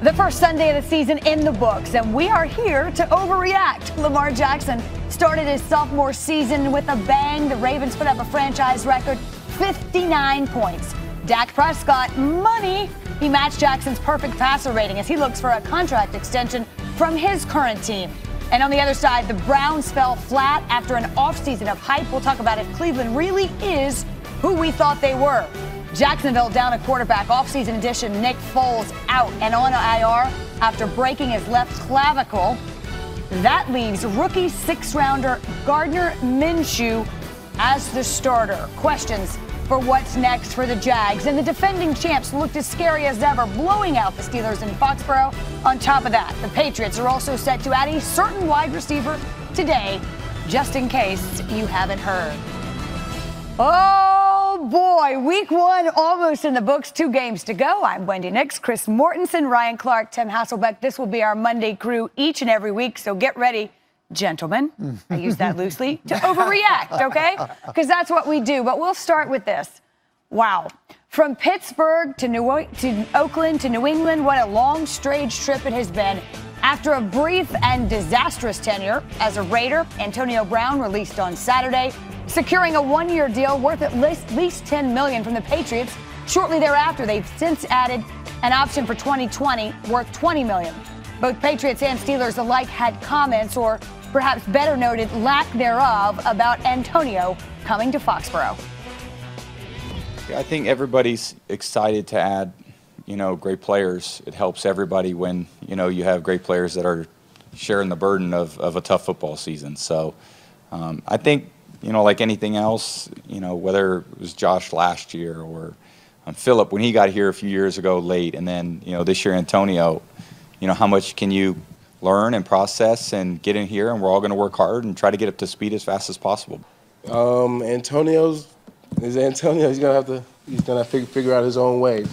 The first Sunday of the season in the books, and we are here to overreact. Lamar Jackson started his sophomore season with a bang. The Ravens put up a franchise record, 59 points. Dak Prescott, money. He matched Jackson's perfect passer rating as he looks for a contract extension from his current team. And on the other side, the Browns fell flat after an offseason of hype. We'll talk about if Cleveland really is who we thought they were. Jacksonville down a quarterback. Offseason addition Nick Foles out and on IR after breaking his left clavicle. That leaves rookie sixth-rounder Gardner Minshew as the starter. Questions for what's next for the Jags. And the defending champs looked as scary as ever, blowing out the Steelers in Foxborough. On top of that, the Patriots are also set to add a certain wide receiver today, just in case you haven't heard. Oh, boy. Week one almost in the books. 2 games to go. I'm Wendy Nix, Chris Mortensen, Ryan Clark, Tim Hasselbeck. This will be our Monday crew each and every week, so get ready, gentlemen. I use that loosely, to overreact, okay? Because that's what we do. But we'll start with this. Wow. From Pittsburgh to Oakland to New England, what a long, strange trip it has been. After a brief and disastrous tenure as a Raider, Antonio Brown released on Saturday, securing a 1-year deal worth at least $10 million from the Patriots. Shortly thereafter, they've since added an option for 2020 worth $20 million. Both Patriots and Steelers alike had comments, or perhaps better noted, lack thereof, about Antonio coming to Foxborough. Yeah, I think everybody's excited to add, great players. It helps everybody when, you have great players that are sharing the burden of a tough football season. So I think, like anything else, whether it was Josh last year or Phillip when he got here a few years ago late, and then, this year Antonio, how much can you learn and process and get in here, and we're all going to work hard and try to get up to speed as fast as possible. Antonio's Antonio. He's gonna figure out his own way,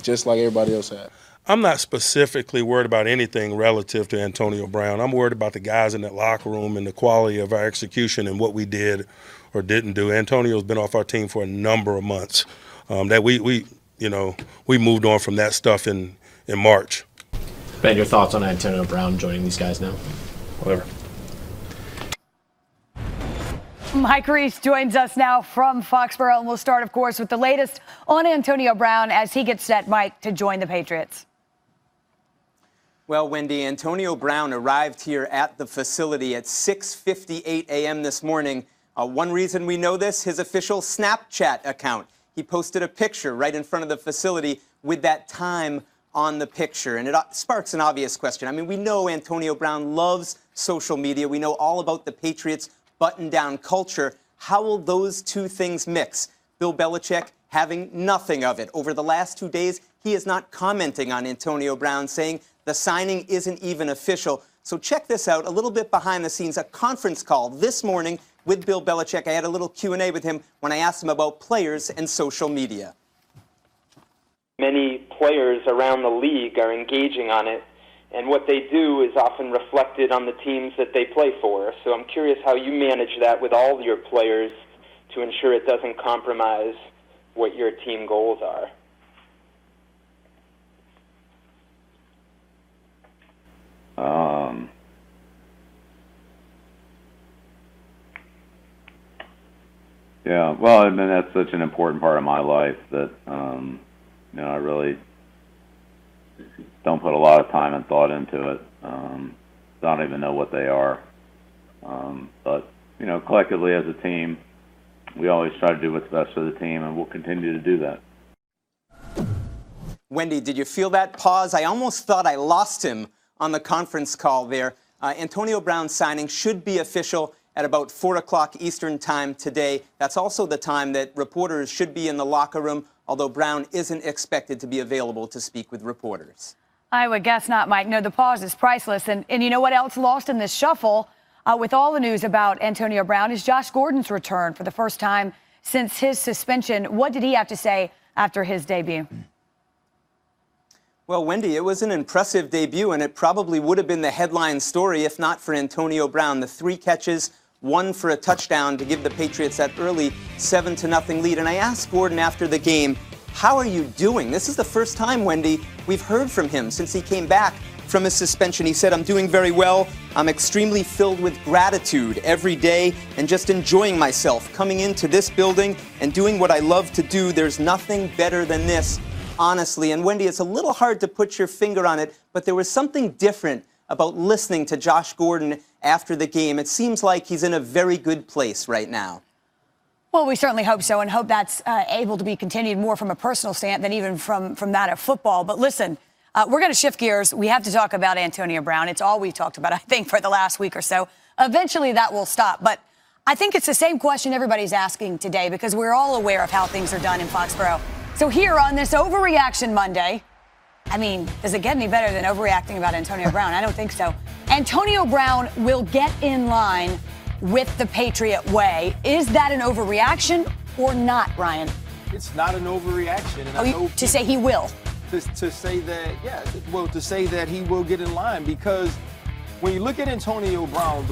just like everybody else had. I'm not specifically worried about anything relative to Antonio Brown. I'm worried about the guys in that locker room and the quality of our execution and what we did or didn't do. Antonio's been off our team for a number of months. That we moved on from that stuff in March. Ben, your thoughts on Antonio Brown joining these guys now? Whatever. Mike Reese joins us now from Foxborough, and we'll start, of course, with the latest on Antonio Brown as he gets set, Mike, to join the Patriots. Well, Wendy, Antonio Brown arrived here at the facility at 6:58 a.m. this morning. One reason we know this, his official Snapchat account. He posted a picture right in front of the facility with that time on the picture. And it sparks an obvious question. I mean, we know Antonio Brown loves social media. We know all about the Patriots' button-down culture. How will those two things mix? Bill Belichick having nothing of it. Over the last 2 days, he is not commenting on Antonio Brown, saying the signing isn't even official. So check this out, a little bit behind the scenes, a conference call this morning with Bill Belichick. I had a little Q&A with him when I asked him about players and social media. Many players around the league are engaging on it, and what they do is often reflected on the teams that they play for. So I'm curious how you manage that with all your players to ensure it doesn't compromise what your team goals are. Yeah, well, I mean, that's such an important part of my life that, I really don't put a lot of time and thought into it. Don't even know what they are. But, collectively as a team, we always try to do what's best for the team, and we'll continue to do that. Wendy, did you feel that pause? I almost thought I lost him on the conference call there. Antonio Brown's signing should be official at about 4 o'clock Eastern time today. That's also the time that reporters should be in the locker room, although Brown isn't expected to be available to speak with reporters. I would guess not, Mike. No, the pause is priceless. And you know what else lost in this shuffle with all the news about Antonio Brown is Josh Gordon's return for the first time since his suspension. What did he have to say after his debut? Well, Wendy, it was an impressive debut, and it probably would have been the headline story if not for Antonio Brown. The 3 catches, 1 for a touchdown to give the Patriots that early 7-0 lead. And I asked Gordon after the game, How are you doing? This is the first time, Wendy, we've heard from him since he came back from his suspension. He said, I'm doing very well. I'm extremely filled with gratitude every day and just enjoying myself coming into this building and doing what I love to do. There's nothing better than this, honestly. And Wendy, it's a little hard to put your finger on it, but there was something different about listening to Josh Gordon after the game. It seems like he's in a very good place right now. Well, we certainly hope so, and hope that's able to be continued more from a personal stand than even from that of football. But listen, we're going to shift gears. We have to talk about Antonio Brown. It's all we've talked about, I think, for the last week or so. Eventually, that will stop. But I think it's the same question everybody's asking today because we're all aware of how things are done in Foxborough. So here on this Overreaction Monday, I mean, does it get any better than overreacting about Antonio Brown? I don't think so. Antonio Brown will get in line with the Patriot Way. Is that an overreaction or not, Ryan? It's not an overreaction. And to say he will? To say that, yeah, well, to say that he will get in line because when you look at Antonio Brown,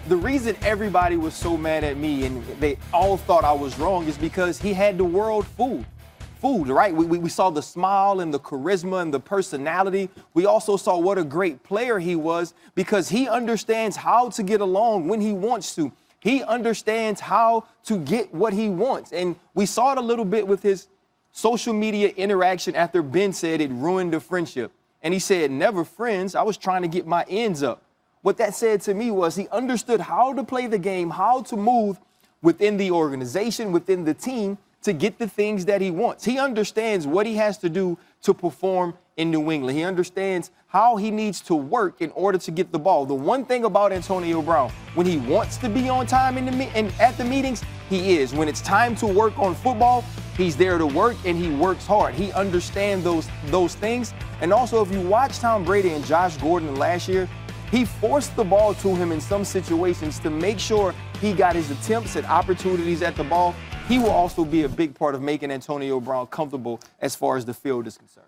the reason everybody was so mad at me and they all thought I was wrong is because he had the world fooled, right? We saw the smile and the charisma and the personality. We also saw what a great player he was because he understands how to get along when he wants to. He understands how to get what he wants. And we saw it a little bit with his social media interaction after Ben said it ruined the friendship. And he said, never friends. I was trying to get my ends up. What that said to me was he understood how to play the game, how to move within the organization, within the team, to get the things that he wants. He understands what he has to do to perform in New England. He understands how he needs to work in order to get the ball. The one thing about Antonio Brown, when he wants to be on time at the meetings, he is. When it's time to work on football, he's there to work and he works hard. He understands those things. And also, if you watch Tom Brady and Josh Gordon last year, he forced the ball to him in some situations to make sure he got his attempts and opportunities at the ball. He will also be a big part of making Antonio Brown comfortable as far as the field is concerned.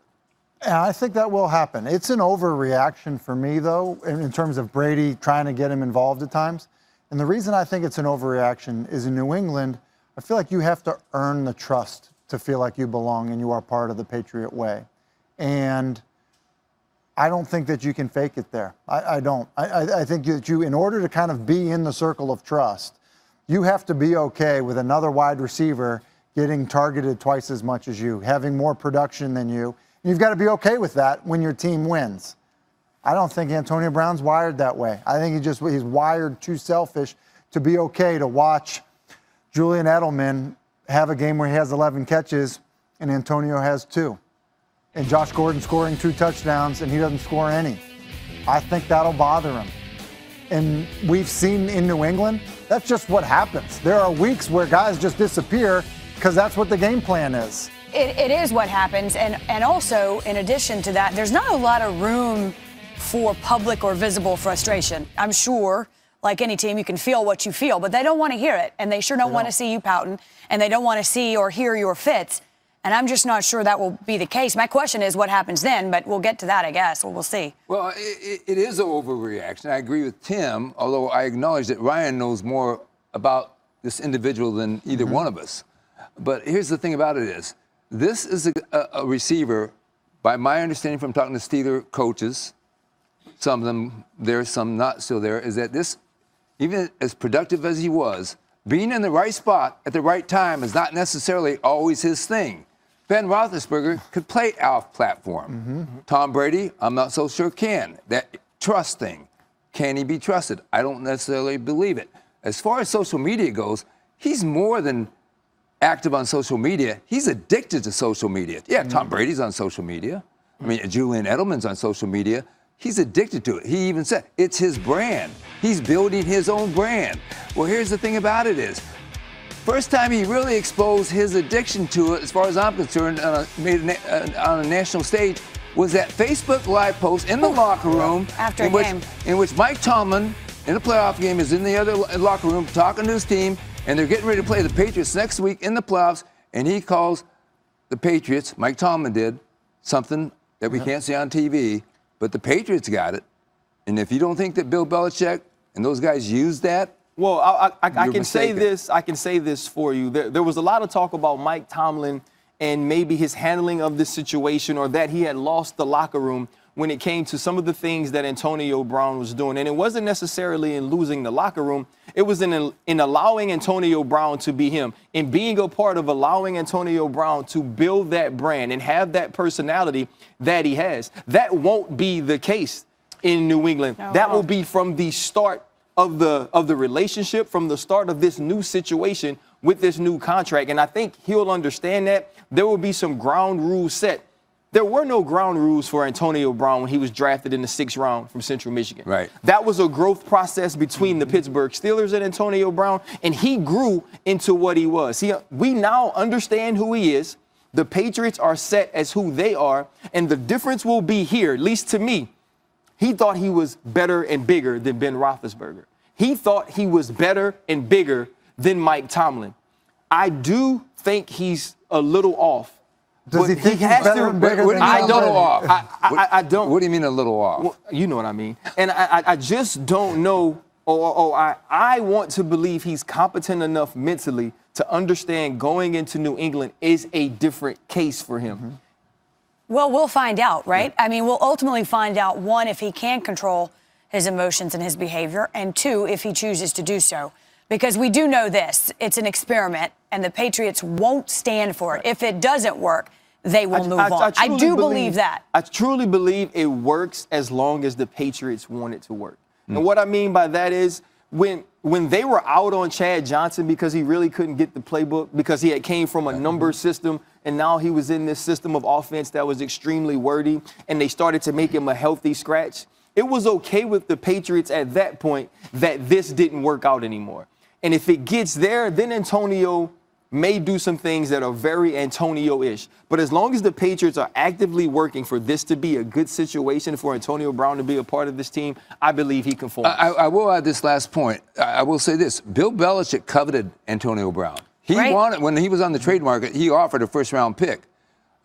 And I think that will happen. It's an overreaction for me, though, in terms of Brady trying to get him involved at times. And the reason I think it's an overreaction is in New England, I feel like you have to earn the trust to feel like you belong and you are part of the Patriot Way. And I don't think that you can fake it there. I don't. I think that you, in order to kind of be in the circle of trust, you have to be okay with another wide receiver getting targeted twice as much as you, having more production than you. You've got to be okay with that when your team wins. I don't think Antonio Brown's wired that way. I think he's wired too selfish to be okay to watch Julian Edelman have a game where he has 11 catches and Antonio has 2. And Josh Gordon scoring 2 touchdowns and he doesn't score any. I think that'll bother him. And we've seen in New England, that's just what happens. There are weeks where guys just disappear because that's what the game plan is. It is what happens. And also, in addition to that, there's not a lot of room for public or visible frustration. I'm sure, like any team, you can feel what you feel, but they don't want to hear it. And they sure don't want to see you pouting. And they don't want to see or hear your fits. And I'm just not sure that will be the case. My question is what happens then, but we'll get to that, I guess. We'll see. Well, it is an overreaction. I agree with Tim, although I acknowledge that Ryan knows more about this individual than either one of us. But here's the thing about it is, this is a receiver, by my understanding from talking to Steeler coaches, some of them there, some not still there, is that this, even as productive as he was, being in the right spot at the right time is not necessarily always his thing. Ben Roethlisberger could play off platform. Tom Brady, I'm not so sure can. That trust thing, can he be trusted? I don't necessarily believe it. As far as social media goes, he's more than active on social media. He's addicted to social media. Yeah, Tom Brady's on social media. I mean, Julian Edelman's on social media. He's addicted to it. He even said it's his brand. He's building his own brand. Well, here's the thing about it is, first time he really exposed his addiction to it, as far as I'm concerned, on a national stage, was that Facebook Live post in the locker room after a game, in which Mike Tomlin, in a playoff game, is in the other locker room talking to his team, and they're getting ready to play the Patriots next week in the playoffs, and he calls the Patriots, Mike Tomlin did, something that we can't see on TV, but the Patriots got it. And if you don't think that Bill Belichick and those guys used that, well, I can say this. I can say this for you. There was a lot of talk about Mike Tomlin and maybe his handling of the situation, or that he had lost the locker room when it came to some of the things that Antonio Brown was doing. And it wasn't necessarily in losing the locker room. It was in allowing Antonio Brown to be him, in being a part of allowing Antonio Brown to build that brand and have that personality that he has. That won't be the case in New England. No, that will be from the start of the relationship, from the start of this new situation with this new contract. And I think he'll understand that there will be some ground rules set. There were no ground rules for Antonio Brown when he was drafted in the 6th round from Central Michigan. Right. That was a growth process between the Pittsburgh Steelers and Antonio Brown, and he grew into what he was. We now understand who he is. The Patriots are set as who they are, and the difference will be here, at least to me. He thought he was better and bigger than Ben Roethlisberger. He thought he was better and bigger than Mike Tomlin. I do think he's a little off. Does he think he's better and bigger than I don't. off? I don't. What do you mean a little off? Well, you know what I mean. And I just don't know, I want to believe he's competent enough mentally to understand going into New England is a different case for him. Mm-hmm. Well, we'll find out, right? I mean, we'll ultimately find out, one, if he can control his emotions and his behavior, and two, if he chooses to do so. Because we do know this, it's an experiment, and the Patriots won't stand for it. If it doesn't work, they will move on. I do believe that. I truly believe it works as long as the Patriots want it to work. And what I mean by that is when they were out on Chad Johnson because he really couldn't get the playbook, because he had came from a number system, and now he was in this system of offense that was extremely wordy, and they started to make him a healthy scratch. It was okay with the Patriots at that point that this didn't work out anymore. And if it gets there, then Antonio may do some things that are very Antonio-ish. But as long as the Patriots are actively working for this to be a good situation for Antonio Brown to be a part of this team, I believe he conforms. I will add this last point. I will say this. Bill Belichick coveted Antonio Brown. He wanted, when he was on the trade market, he offered a first-round pick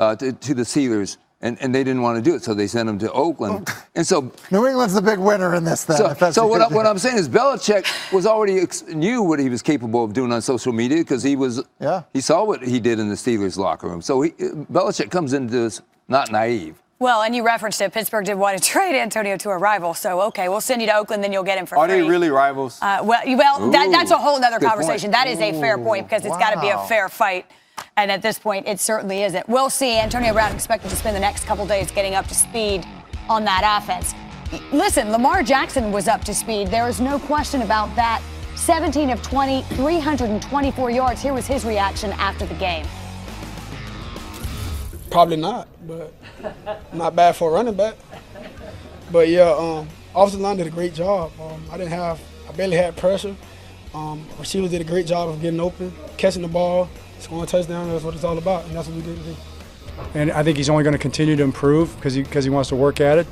to the Steelers. And they didn't want to do it, so they sent him to Oakland. And so New England's the big winner in this then. So what I'm saying is Belichick was already knew what he was capable of doing on social media, because he saw what he did in the Steelers locker room. So Belichick comes into this not naive. Well, and you referenced it. Pittsburgh did want to trade Antonio to a rival. So, okay, we'll send you to Oakland, then you'll get him for free. Are they really rivals? That's a whole other conversation. Point. That is a fair point, because it's got to be a fair fight. And at this point, it certainly isn't. We'll see. Antonio Brown expected to spend the next couple days getting up to speed on that offense. Listen, Lamar Jackson was up to speed. There is no question about that. 17 of 20, 324 yards. Here was his reaction after the game. Probably not, but not bad for a running back. But yeah, offensive line did a great job. I barely had pressure. Receivers did a great job of getting open, catching the ball, scoring a touchdown. That's what it's all about, and that's what we did today. And I think he's only going to continue to improve because he wants to work at it.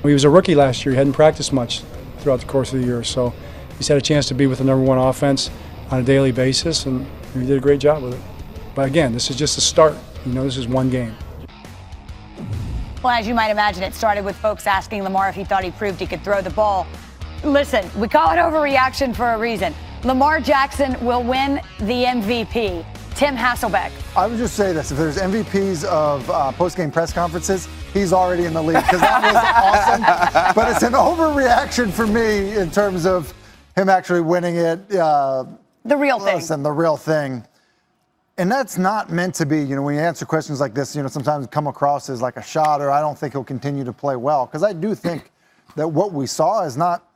He was a rookie last year. He hadn't practiced much throughout the course of the year, so he's had a chance to be with the #1 offense on a daily basis, and he did a great job with it. But again, this is just a start. This is one game. Well, as you might imagine, it started with folks asking Lamar if he thought he proved he could throw the ball. Listen, we call it overreaction for a reason. Lamar Jackson will win the MVP. Tim Hasselbeck. I would just say this. If there's MVPs of post-game press conferences, he's already in the league, because that was awesome. But it's an overreaction for me in terms of him actually winning it. The real thing. Listen, the real thing. And that's not meant to be, when you answer questions like this, sometimes come across as like a shot, or I don't think he'll continue to play well. Because I do think that what we saw is not,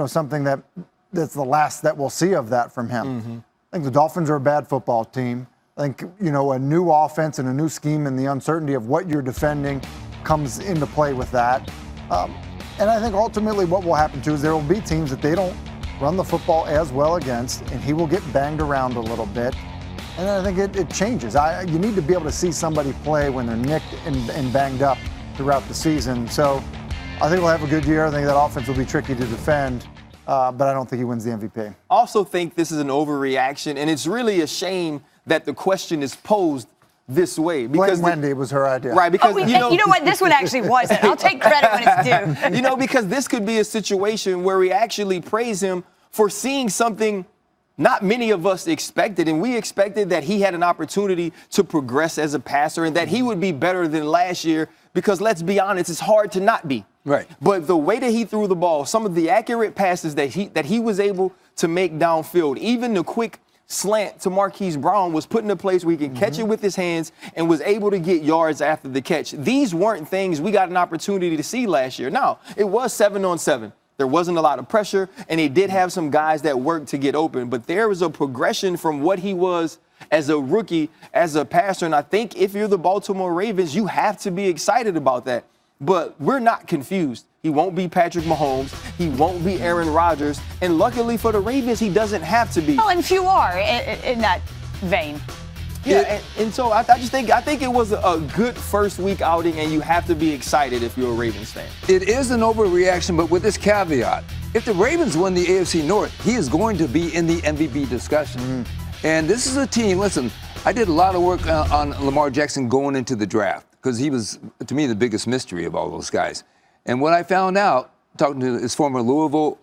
something that's the last that we'll see of that from him. Mm-hmm. I think the Dolphins are a bad football team. I think, a new offense and a new scheme and the uncertainty of what you're defending comes into play with that. And I think ultimately what will happen too is there will be teams that they don't run the football as well against, and he will get banged around a little bit. And I think it changes. You need to be able to see somebody play when they're nicked and banged up throughout the season. So I think we'll have a good year. I think that offense will be tricky to defend. But I don't think he wins the MVP. I also think this is an overreaction, and it's really a shame that the question is posed this way. Blame Wendy, it was her idea. Right, because, you know what? This one actually wasn't. I'll take credit when it's due. Because this could be a situation where we actually praise him for seeing something not many of us expected, and we expected that he had an opportunity to progress as a passer and that he would be better than last year because, let's be honest, it's hard to not be. Right. But the way that he threw the ball, some of the accurate passes that he was able to make downfield, even the quick slant to Marquise Brown was put in a place where he can catch it with his hands and was able to get yards after the catch. These weren't things we got an opportunity to see last year. Now, it was 7-on-7. There wasn't a lot of pressure, and they did have some guys that worked to get open. But there was a progression from what he was as a rookie, as a passer. And I think if you're the Baltimore Ravens, you have to be excited about that. But we're not confused. He won't be Patrick Mahomes. He won't be Aaron Rodgers. And luckily for the Ravens, he doesn't have to be. Well, and few are in that vein. Yeah, and so I think it was a good first week outing, and you have to be excited if you're a Ravens fan. It is an overreaction, but with this caveat. If the Ravens win the AFC North, he is going to be in the MVP discussion. And this is a team, listen, I did a lot of work on Lamar Jackson going into the draft because he was, to me, the biggest mystery of all those guys. And what I found out, talking to his former Louisville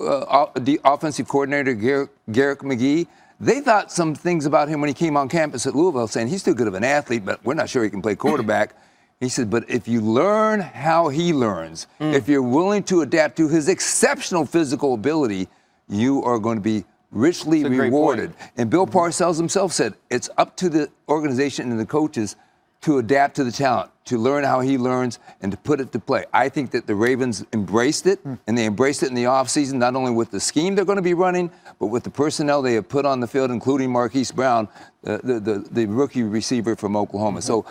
offensive coordinator, Garrick McGee, they thought some things about him when he came on campus at Louisville, saying he's too good of an athlete, but we're not sure he can play quarterback. He said, but if you learn how he learns, if you're willing to adapt to his exceptional physical ability, you are going to be richly rewarded. And Bill Parcells himself said it's up to the organization and the coaches to adapt to the talent, to learn how he learns, and to put it to play. I think that the Ravens embraced it, and they embraced it in the offseason, not only with the scheme they're going to be running, but with the personnel they have put on the field, including Marquise Brown, the rookie receiver from Oklahoma. So,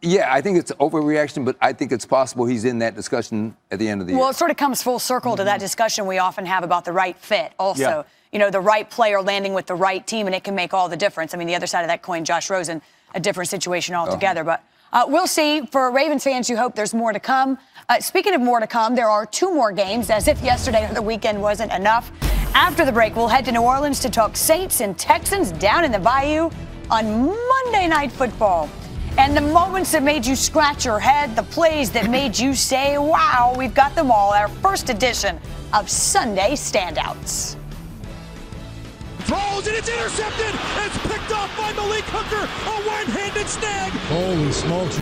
yeah, I think it's an overreaction, but I think it's possible he's in that discussion at the end of the year. Well, it sort of comes full circle to that discussion we often have about the right fit also. Yeah. You know, the right player landing with the right team, and it can make all the difference. I mean, the other side of that coin, Josh Rosen, a different situation altogether. But we'll see. For Ravens fans, you hope there's more to come. Speaking of more to come, there are 2 more games, as if yesterday or the weekend wasn't enough. After the break, we'll head to New Orleans to talk Saints and Texans down in the Bayou on Monday Night Football. And the moments that made you scratch your head, the plays that made you say, wow, we've got them all. Our first edition of Sunday Standouts. Throws and it's intercepted. It's picked off by Malik Hooker. A one-handed snag. Holy smokes.